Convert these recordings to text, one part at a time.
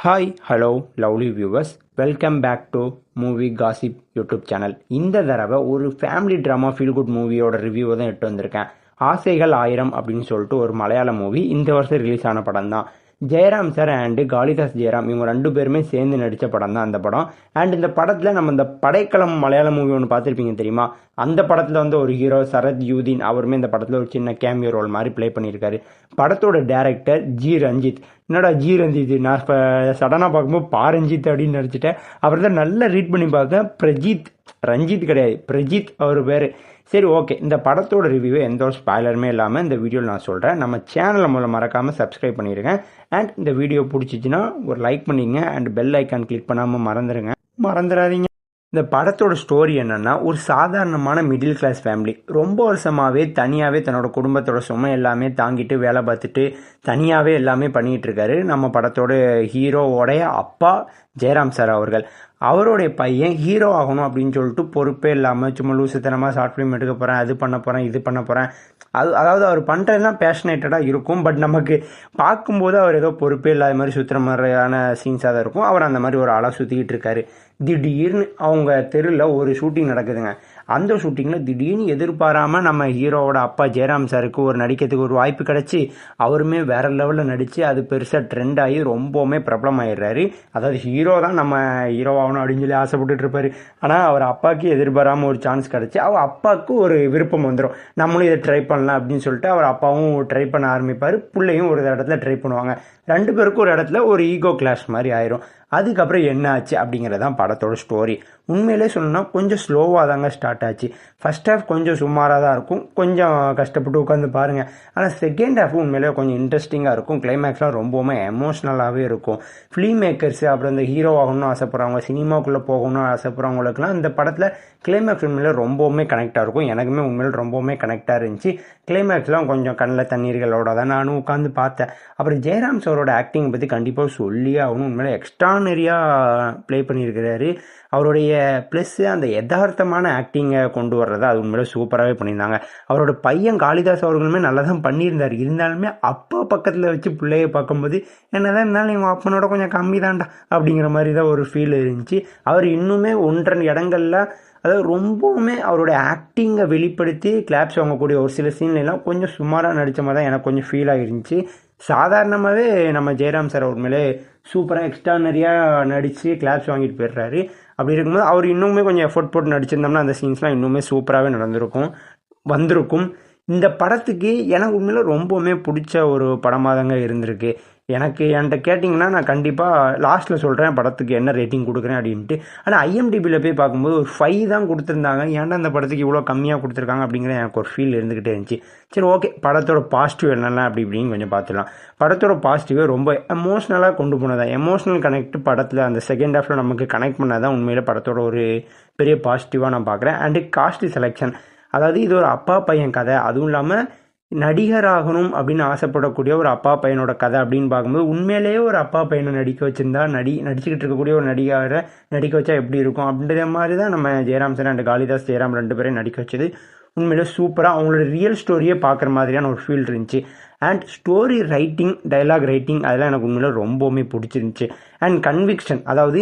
Hi hello lovely viewers, welcome back to movie gossip YouTube channel. இந்த தடவை ஒரு family drama feel good மூவியோட ரிவ்யூவை தான் எட்டு வந்திருக்கேன். ஆசைகள் ஆயிரம் அப்படின்னு சொல்லிட்டு ஒரு மலையாள மூவி. இந்த வருஷம் ரிலீஸ் ஆன படம் தான். ஜெயராம் சார் அண்டு காளிதாஸ் ஜெயராம் இவங்க ரெண்டு பேருமே சேர்ந்து நடித்த படம் தான் அந்த படம். அண்ட் இந்த படத்தில் நம்ம இந்த படைக்கலம் மலையாள மூவி ஒன்று பார்த்துருப்பீங்க தெரியுமா? அந்த படத்தில் வந்து ஒரு ஹீரோ சரத் யூதீன் அவருமே இந்த படத்தில் ஒரு சின்ன கேமியோ ரோல் மாதிரி ப்ளே பண்ணியிருக்காரு. படத்தோட டேரக்டர் ஜி ரஞ்சித். என்னடா ஜி ரஞ்சித், நான் இப்போ சடனாக பார்க்கும்போது பாரஞ்சித் அப்படின்னு நினச்சிட்டேன். அவர் தான் நல்லா ரீட் பண்ணி பார்த்தேன். பிரஜித், ரஞ்சித் கிடையாது, பிரஜித் அவர் பேர். சரி, ஓகே. இந்த படத்தோட ரிவ்யூவை எந்த ஒரு ஸ்பாய்லருமே இல்லாமல் இந்த வீடியோவில் நான் சொல்கிறேன். நம்ம சேனலை மூலம் மறக்காமல் சப்ஸ்கிரைப் பண்ணிடுங்க. அண்ட் இந்த வீடியோ பிடிச்சிச்சின்னா ஒரு லைக் பண்ணிங்க. அண்ட் பெல் ஐக்கான் கிளிக் பண்ணாமல் மறந்துடாதீங்க. இந்த படத்தோட ஸ்டோரி என்னென்னா, ஒரு சாதாரணமான மிடில் கிளாஸ் ஃபேமிலி ரொம்ப வருஷமாகவே தனியாகவே தன்னோட குடும்பத்தோட சுமை எல்லாமே தாங்கிட்டு வேலை பார்த்துட்டு தனியாகவே எல்லாமே பண்ணிகிட்டு இருக்காரு நம்ம படத்தோட ஹீரோவோடைய அப்பா ஜெயராம் சார் அவர்கள். அவருடைய பையன் ஹீரோ ஆகணும் அப்படின்னு சொல்லிட்டு பொறுப்பே இல்லாமல் சும்மா லூசுத்தனமாக ஷார்ட் ஃபிலிம் எடுக்க போகிறேன், அது பண்ண போகிறேன், இது பண்ண போகிறேன். அதாவது அவர் பண்ணுறதுலாம் பேஷனேட்டடாக இருக்கும். பட் நமக்கு பார்க்கும்போது அவர் ஏதோ பொறுப்பே இல்லாத மாதிரி சுற்றுற மாதிரியான சீன்ஸாக தான் இருக்கும். அவர் அந்த மாதிரி ஒரு ஆளாக சுற்றிக்கிட்டு இருக்காரு. திடீர்னு அவங்க தெருவில் ஒரு ஷூட்டிங் நடக்குதுங்க. அந்த ஷூட்டிங்கில் திடீர்னு எதிர்பாராமல் நம்ம ஹீரோவோட அப்பா ஜெயராம் சாருக்கு ஒரு நடிக்கிறதுக்கு ஒரு வாய்ப்பு கிடச்சி அவருமே வேறு லெவலில் நடித்து அது பெருசாக ட்ரெண்ட் ஆகி ரொம்பவுமே பிரபலம் ஆகிடுறாரு. அதாவது ஹீரோ தான் நம்ம ஹீரோ ஆகணும் அப்படின்னு சொல்லி ஆசைப்பட்டுட்டு இருப்பார். ஆனால் அவர் அப்பாவுக்கு எதிர்பாராமல் ஒரு சான்ஸ் கிடச்சி அவர் அப்பாவுக்கு ஒரு விருப்பம் வந்துடும், நம்மளும் இதை ட்ரை பண்ணலாம் அப்படின்னு சொல்லிட்டு அவர் அப்பாவும் ட்ரை பண்ண ஆரம்பிப்பார். பிள்ளையும் ஒரு இடத்துல ட்ரை பண்ணுவாங்க. ரெண்டு பேருக்கும் ஒரு இடத்துல ஒரு ஈகோ கிளாஷ் மாதிரி ஆயிரும். அதுக்கப்புறம் என்ன ஆச்சு அப்படிங்கிறதான் படத்தோட ஸ்டோரி. உண்மையிலே சொல்லணும்னா கொஞ்சம் ஸ்லோவாக தாங்க ஸ்டார்ட் ஆச்சு. ஃபர்ஸ்ட் ஹாஃப் கொஞ்சம் சுமாராக தான் இருக்கும், கொஞ்சம் கஷ்டப்பட்டு உட்காந்து பாருங்கள். ஆனால் செகண்ட் ஹாஃப் உண்மையிலே கொஞ்சம் இன்ட்ரெஸ்டிங்காக இருக்கும். கிளைமேக்ஸ்லாம் ரொம்பவுமே எமோஷ்னலாகவே இருக்கும். ஃபிலிம் மேக்கர்ஸ் அப்புறம் இந்த ஹீரோ ஆகணும்னு ஆசைப்படுறவங்க, சினிமாக்குள்ளே போகணும்னு ஆசைப்படுறவங்களுக்குலாம் இந்த படத்தில் கிளைமேக்ஸ் உண்மையிலே ரொம்பவுமே கனெக்டாக இருக்கும். எனக்குமே உண்மையிலே ரொம்பவுமே கனெக்டாக இருந்துச்சு. கிளைமேக்ஸ்லாம் கொஞ்சம் கண்ணில் தண்ணீர்களோட தான் நானும் உட்காந்து பார்த்தேன். அப்புறம் ஜெயராம் சாரோட ஆக்டிங் பற்றி கண்டிப்பாக சொல்லியே ஆகணும். உண்மையிலே எக்ஸ்ட்ரானரியாக ப்ளே பண்ணியிருக்கிறாரு. அவருடைய ப்ளஸ்ஸு அந்த யதார்த்தமான ஆக்டிங்கை கொண்டு வர்றதை அது உண்மையிலே சூப்பராகவே பண்ணியிருந்தாங்க. அவரோட பையன் காளிதாஸ் அவர்களுமே நல்லா தான் பண்ணியிருந்தார். இருந்தாலுமே அப்பா பக்கத்தில் வச்சு பிள்ளைய பார்க்கும்போது என்னதான் இருந்தாலும் இவன் அப்பனோட கொஞ்சம் கம்மி தான்டா அப்படிங்கிற மாதிரி தான் ஒரு ஃபீல் இருந்துச்சு. அவர் இன்னுமே ஒன்றரை இடங்கள்ல அதாவது ரொம்பவுமே அவரோட ஆக்டிங்கை வெளிப்படுத்தி கிளாப்ஸ் வாங்கக்கூடிய ஒரு சில சீன்லாம் கொஞ்சம் சுமாராக நடித்த மாதிரி தான் எனக்கு கொஞ்சம் ஃபீல் ஆகிருந்துச்சு. சாதாரணமாகவே நம்ம ஜெயராம் சார் உண்மையிலே சூப்பராக எக்ஸ்ட்ரானரியாக நடித்து கிளாப்ஸ் வாங்கிட்டு போயிடுறாரு. அப்படி இருக்கும்போது அவர் இன்னுமே கொஞ்சம் எஃபோர்ட் போட்டு நடிச்சிருந்தோம்னா அந்த சீன்ஸ்லாம் இன்னுமே சூப்பராகவே வந்திருக்கும். இந்த படத்துக்கு எனக்கு உண்மையில ரொம்பவுமே பிடிச்ச ஒரு படமாக தாங்க இருந்திருக்கு. என்கிட்ட கேட்டிங்கன்னா நான் கண்டிப்பாக லாஸ்ட்டில் சொல்கிறேன் படத்துக்கு என்ன ரேட்டிங் கொடுக்குறேன் அப்படின்ட்டு. ஆனால் ஐஎம்டிபியில் போய் பார்க்கும்போது ஒரு 5 தான் கொடுத்துருந்தாங்க. ஏன்டா அந்த படத்துக்கு இவ்வளோ கம்மியாக கொடுத்துருக்காங்க அப்படிங்கிற எனக்கு ஒரு ஃபீல் இருந்துக்கிட்டே இருந்துச்சு. சரி, ஓகே, படத்தோட பாசிட்டிவ் என்னெல்லாம் அப்படி இப்படின்னு கொஞ்சம் பார்த்துலாம். படத்தோட பாசிட்டிவே ரொம்ப எமோஷ்னலாக கொண்டு போனதான். எமோஷ்னல் கனெக்ட் படத்தில் அந்த செகண்ட் ஹாஃபில் நமக்கு கனெக்ட் பண்ணாதான் உண்மையில படத்தோட ஒரு பெரிய பாசிட்டிவாக நான் பார்க்குறேன். அண்டு காஸ்ட் செலெக்ஷன், அதாவது இது ஒரு அப்பா பையன் கதை, அதுவும் இல்லாமல் நடிகராகணும் அப்படின்னு ஆசைப்படக்கூடிய ஒரு அப்பா பையனோட கதை அப்படின்னு பார்க்கும்போது உண்மையிலேயே ஒரு அப்பா பையனை நடிக்க வச்சுருந்தா நடிச்சுக்கிட்டு இருக்கக்கூடிய ஒரு நடிகரை நடிக்க வச்சா எப்படி இருக்கும் அப்படின்ற மாதிரி தான் நம்ம ஜெயராம் சார் அண்ட் காளிதாஸ் ஜெயராம் ரெண்டு பேரையும் நடிக்க வச்சது உண்மையிலே சூப்பராக அவங்களோட ரியல் ஸ்டோரியே பார்க்குற மாதிரியான ஒரு ஃபீல் இருந்துச்சு. And story writing, dialogue writing அதெல்லாம் எனக்கு உண்மையிலே ரொம்பவுமே பிடிச்சிருந்துச்சு. அண்ட் கன்விக்ஷன், அதாவது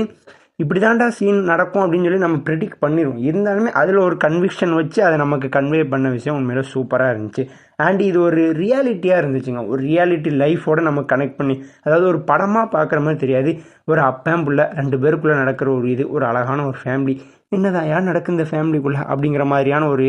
இப்படி தான்டா சீன் நடக்கும் அப்படின்னு சொல்லி நம்ம ப்ரெடிக்ட் பண்ணிடுவோம். இருந்தாலுமே அதில் ஒரு கன்விக்ஷன் வச்சு அதை நமக்கு கன்வே பண்ண விஷயம் உண்மையிலே சூப்பராக இருந்துச்சு. அண்ட் இது ஒரு ரியாலிட்டியாக இருந்துச்சுங்க. ஒரு ரியாலிட்டி லைஃபோடு நம்ம கனெக்ட் பண்ணி, அதாவது ஒரு படமாக பார்க்குற மாதிரி தெரியாது. ஒரு அப்பன் புள்ள ரெண்டு பேருக்குள்ளே நடக்கிற ஒரு அழகான ஒரு ஃபேமிலி, என்னதான் யார் நடக்கு இந்த ஃபேமிலிக்குள்ளே அப்படிங்கிற மாதிரியான ஒரு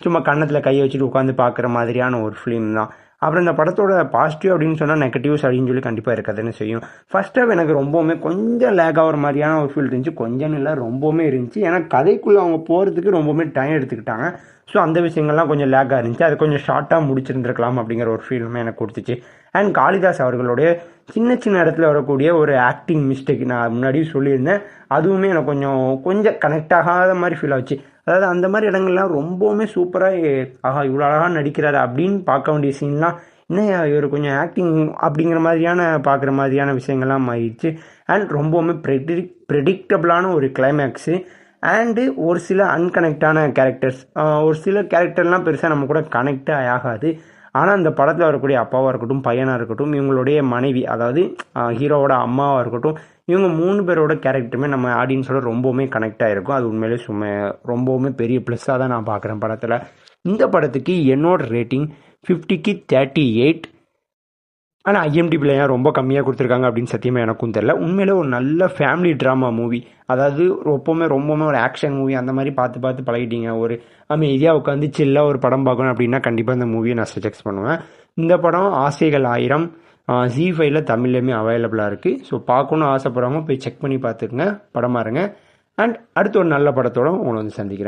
சும்மா கன்னத்தில் கையை வச்சுட்டு உட்காந்து பார்க்குற மாதிரியான ஒரு ஃபிலிம் தான். அப்புறம் இந்த படத்தோட பாசிட்டிவ் அப்படின்னு சொன்னால் நெகட்டிவ்ஸ் அப்படின்னு சொல்லி கண்டிப்பாக இருக்காதுன்னு செய்யும். ஃபர்ஸ்ட் ஹாஃப் எனக்கு ரொம்பவுமே கொஞ்சம் லேக் ஆகிற மாதிரியான ஒரு ஃபீல் இருந்துச்சு. கொஞ்சம் இல்லை, ரொம்பவுமே இருந்துச்சு. ஏன்னா கதைக்குள்ளே அவங்க போகிறதுக்கு ரொம்பவுமே டைம் எடுத்துக்கிட்டாங்க. ஸோ அந்த விஷயங்கள்லாம் கொஞ்சம் லேக்காக இருந்துச்சு. அது கொஞ்சம் ஷார்ட்டாக முடிச்சிருந்துருக்கலாம் அப்படிங்கிற ஒரு ஃபீலுமே எனக்கு கொடுத்துச்சு. அண்ட் காளிதாஸ் அவர்களுடைய சின்ன சின்ன இடத்துல வரக்கூடிய ஒரு ஆக்டிங் மிஸ்டேக் நான் முன்னாடியும் சொல்லியிருந்தேன். அதுவுமே எனக்கு கொஞ்சம் கனெக்ட் ஆகாத மாதிரி ஃபீல் ஆச்சு. அதாவது அந்த மாதிரி இடங்கள்லாம் ரொம்பவுமே சூப்பராக இவ்வளோ அழகாக நடிக்கிறாரு அப்படின்னு பார்க்க வேண்டிய சீன்லாம் இன்னும் இவர் கொஞ்சம் ஆக்டிங் அப்படிங்கிற மாதிரியான பார்க்குற மாதிரியான விஷயங்கள்லாம் ஆயிடுச்சு. அண்ட் ரொம்பவுமே ப்ரெடிக்டபிளான ஒரு கிளைமேக்ஸு. அண்டு ஒரு சில அன்கனெக்டான கேரக்டர்ஸ், ஒரு சில கேரக்டர்லாம் பெருசாக நம்ம கூட கனெக்டே ஆகாது. ஆனால் அந்த படத்தில் வரக்கூடிய அப்பாவாக இருக்கட்டும், பையனாக இருக்கட்டும், இவங்களுடைய மனைவி, அதாவது ஹீரோவோட அம்மாவாக இருக்கட்டும், இவங்க 3 பேரோட கேரக்டருமே நம்ம ஆடியன்ஸோட ரொம்பவுமே கனெக்ட் ஆகிருக்கும். அது உண்மையிலே ரொம்பவுமே பெரிய ப்ளஸ்ஸாக தான் நான் பார்க்குறேன் படத்தில். இந்த படத்துக்கு என்னோட ரேட்டிங் 50க்கு 38. ஆனால் ஐஎம்டிபியில் ஏன் ரொம்ப கம்மியாக கொடுத்துருக்காங்க அப்படின்னு சத்தியமாக எனக்கும் தெரில. உண்மையிலே ஒரு நல்ல ஃபேமிலி ட்ராமா மூவி, அதாவது ரொம்பவுமே ஒரு ஆக்ஷன் மூவி அந்த மாதிரி பார்த்து பழகிட்டீங்க, ஒரு அமைதியாக உட்காந்து சில்லாக ஒரு படம் பார்க்கணும் அப்படின்னா கண்டிப்பாக இந்த மூவியை நான் சஜெக்ட் பண்ணுவேன். இந்த படம் ஆசைகள் ஆயிரம் ZEE5ல தமிழ்லையுமே அவைலபிளாக இருக்குது. ஸோ பார்க்கணுன்னு ஆசைப்படுறவங்க போய் செக் பண்ணி பார்த்துக்குங்க, படமாக இருங்க. அண்ட் அடுத்து ஒரு நல்ல படத்தோட உங்களை வந்து சந்திக்கிறேன்.